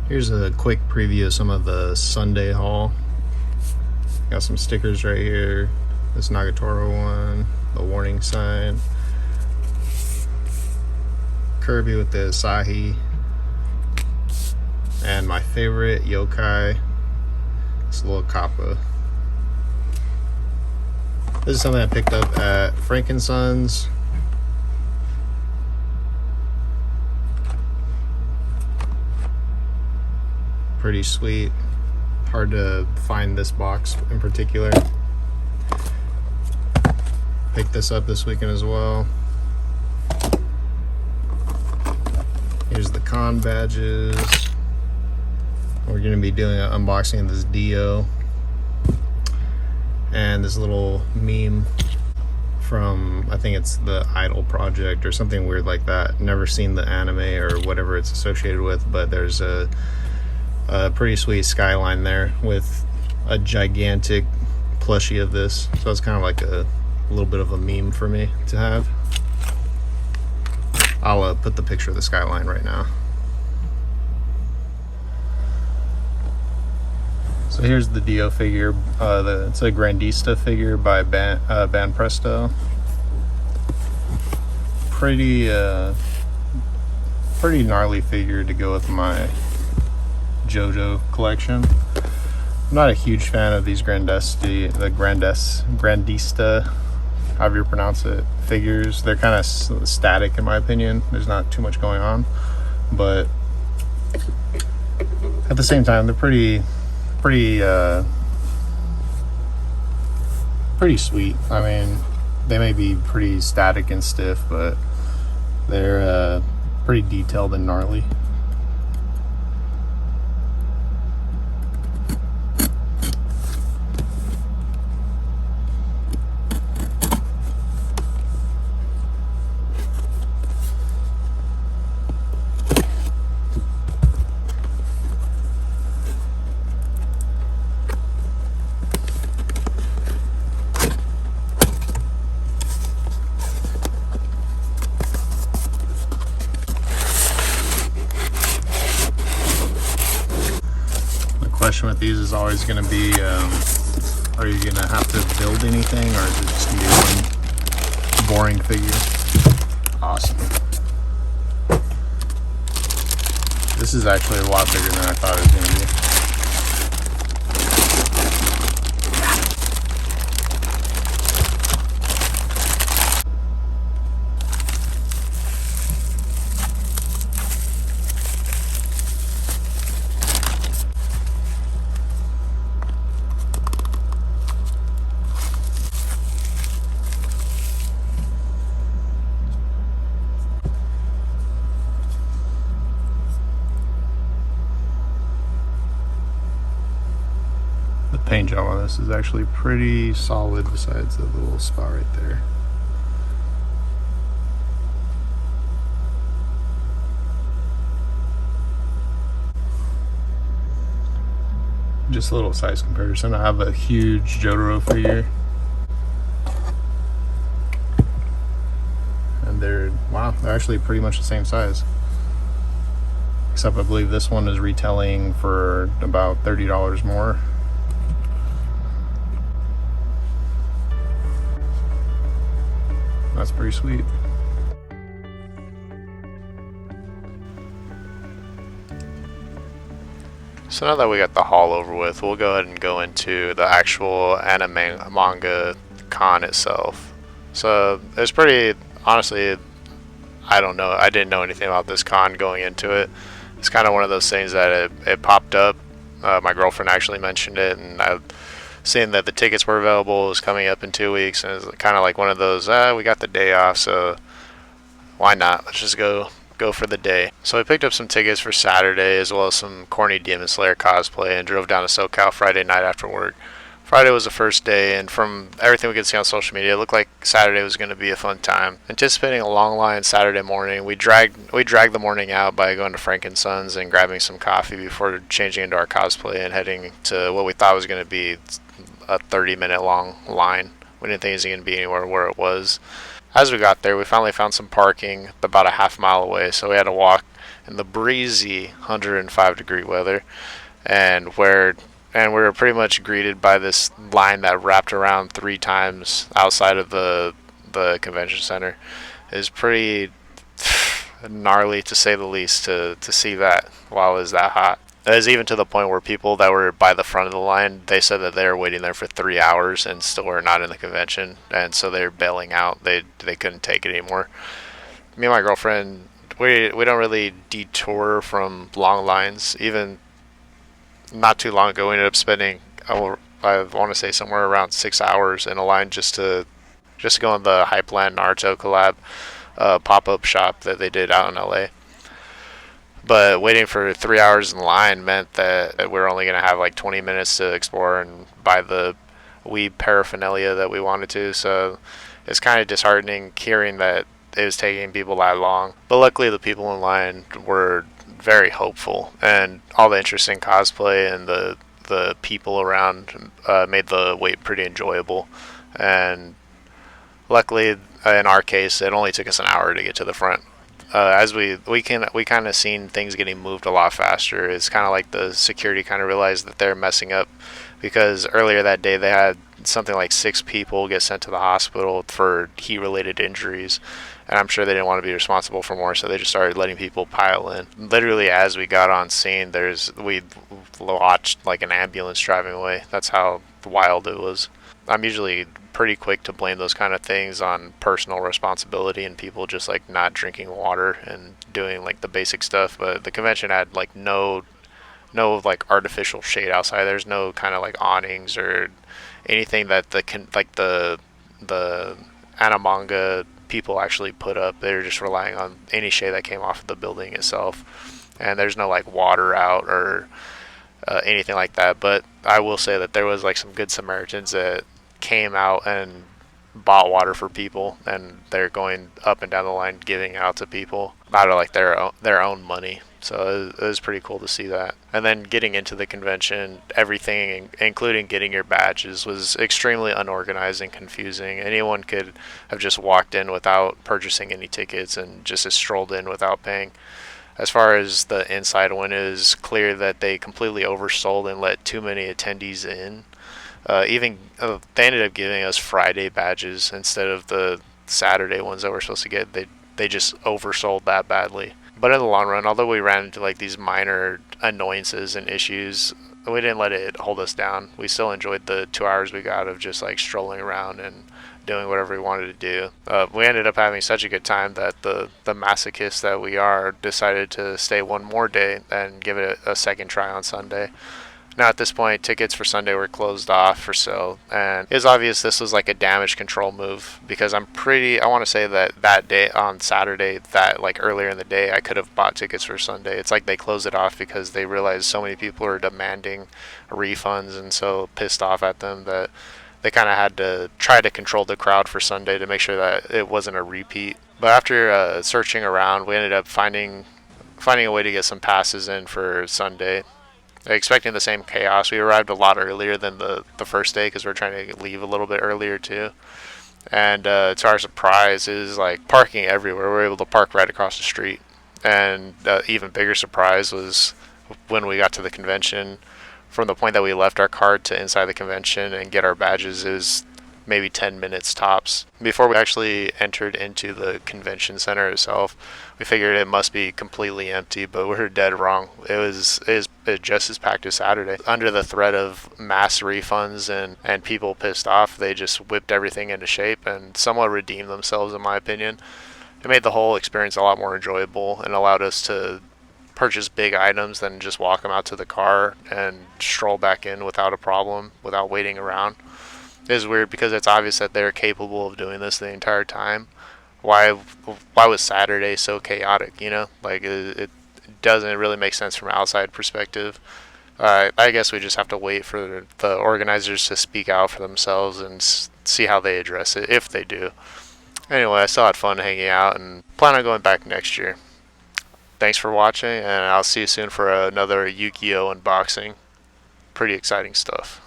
Here's a quick preview of some of the Sunday haul. Got some stickers right here. This Nagatoro one, the warning sign. Kirby with the Asahi. And my favorite yokai, this little kappa. This is something I picked up at Frankenson's. Pretty sweet. Hard to find this box in particular. Picked this up this weekend as well. Here's the con badges. We're going to be doing an unboxing of this Dio. And this little meme from, I think it's the Idol Project or something weird like that. Never seen the anime or whatever it's associated with, but there's a pretty sweet skyline there with a gigantic plushie of this. So it's kind of like a little bit of a meme for me to have. I'll put the picture of the skyline right now. So here's the Dio figure. It's a Grandista figure by Banpresto. Pretty gnarly figure to go with my JoJo collection. I'm not a huge fan of these Grandista, however you pronounce it, figures. They're kind of static in my opinion. There's not too much going on, but at the same time, they're pretty sweet. I mean, they may be pretty static and stiff, but they're pretty detailed and gnarly. Question with these is always going to be, are you going to have to build anything, or is it just going to be one boring figure? Awesome. This is actually a lot bigger than I thought it was going to be. The paint job on this is actually pretty solid besides the little spot right there. Just a little size comparison. I have a huge Jotaro figure. And they're actually pretty much the same size. Except I believe this one is retailing for about $30 more. That's pretty sweet. So now that we got the haul over with, we'll go ahead and go into the actual Animanga con itself. So it's pretty, honestly, I don't know. I didn't know anything about this con going into it. It's kind of one of those things that it popped up. My girlfriend actually mentioned it, and I've seen that the tickets were available. It was coming up in 2 weeks, and it's kind of like one of those, we got the day off, so why not? Let's just go for the day. So I picked up some tickets for Saturday, as well as some corny Demon Slayer cosplay, and drove down to SoCal Friday night after work. Friday was the first day, and from everything we could see on social media, it looked like Saturday was going to be a fun time. Anticipating a long line Saturday morning, we dragged the morning out by going to Frankenson's and grabbing some coffee before changing into our cosplay and heading to what we thought was going to be a 30-minute long line. We didn't think it was going to be anywhere where it was. As we got there, we finally found some parking about a half mile away, so we had to walk in the breezy 105-degree weather, and where and we were pretty much greeted by this line that wrapped around 3 times outside of the convention center. It was pretty gnarly to say the least to see that while it was that hot. It was even to the point where people that were by the front of the line, they said that they were waiting there for 3 hours and still were not in the convention, and so they're bailing out. They couldn't take it anymore. Me and my girlfriend, we don't really detour from long lines. Even not too long ago, we ended up spending I want to say somewhere around 6 hours in a line just to go on the Hypeland Naruto collab pop up shop that they did out in LA. But waiting for 3 hours in line meant that we are only going to have like 20 minutes to explore and buy the Wii paraphernalia that we wanted to. So it's kind of disheartening hearing that it was taking people that long. But luckily, the people in line were very hopeful, and all the interesting cosplay and the people around made the wait pretty enjoyable. And luckily, in our case, it only took us an hour to get to the front. As we kind of seen things getting moved a lot faster. It's kind of like the security kind of realized that they're messing up, because earlier that day they had something like 6 people get sent to the hospital for heat-related injuries, and I'm sure they didn't want to be responsible for more, so they just started letting people pile in. Literally, as we got on scene, we watched like an ambulance driving away. That's how wild it was. I'm usually pretty quick to blame those kind of things on personal responsibility and people just like not drinking water and doing like the basic stuff, but the convention had like no like artificial shade outside. There's no kind of like awnings or anything that the Animanga people actually put up. They were just relying on any shade that came off of the building itself, and there's no like water out or anything like that. But I will say that there was like some good Samaritans that came out and bought water for people, and they're going up and down the line giving out to people out of like their own money. So it was pretty cool to see that. And then getting into the convention, everything, including getting your badges, was extremely unorganized and confusing. Anyone could have just walked in without purchasing any tickets and just strolled in without paying. As far as the inside one, it is clear that they completely oversold and let too many attendees in. They ended up giving us Friday badges instead of the Saturday ones that we're supposed to get. They just oversold that badly. But in the long run, although we ran into like these minor annoyances and issues, we didn't let it hold us down. We still enjoyed the 2 hours we got of just like strolling around and doing whatever we wanted to do. We ended up having such a good time that the masochists that we are decided to stay one more day and give it a second try on Sunday. Now, at this point, tickets for Sunday were closed off for sale, and it was obvious this was like a damage control move, because I want to say that day on Saturday, that like earlier in the day, I could have bought tickets for Sunday. It's like they closed it off because they realized so many people are demanding refunds and so pissed off at them that they kind of had to try to control the crowd for Sunday to make sure that it wasn't a repeat. But after searching around, we ended up finding a way to get some passes in for Sunday. Expecting the same chaos. We arrived a lot earlier than the first day because we're trying to leave a little bit earlier too. And to our surprise, is like parking everywhere. We were able to park right across the street. And even bigger surprise was when we got to the convention. From the point that we left our car to inside the convention and get our badges, it was maybe 10 minutes tops. Before we actually entered into the convention center itself, we figured it must be completely empty, but we were dead wrong. It was just as packed as Saturday. Under the threat of mass refunds and people pissed off, they just whipped everything into shape and somewhat redeemed themselves, in my opinion. It made the whole experience a lot more enjoyable and allowed us to purchase big items than just walk them out to the car and stroll back in without a problem, without waiting around. Is weird because it's obvious that they're capable of doing this the entire time. Why was Saturday so chaotic? Like it doesn't really make sense from an outside perspective. I guess we just have to wait for the organizers to speak out for themselves and see how they address it, if they do. Anyway, I still had fun hanging out and plan on going back next year. Thanks for watching, and I'll see you soon for another Yu-Gi-Oh! Unboxing. Pretty exciting stuff.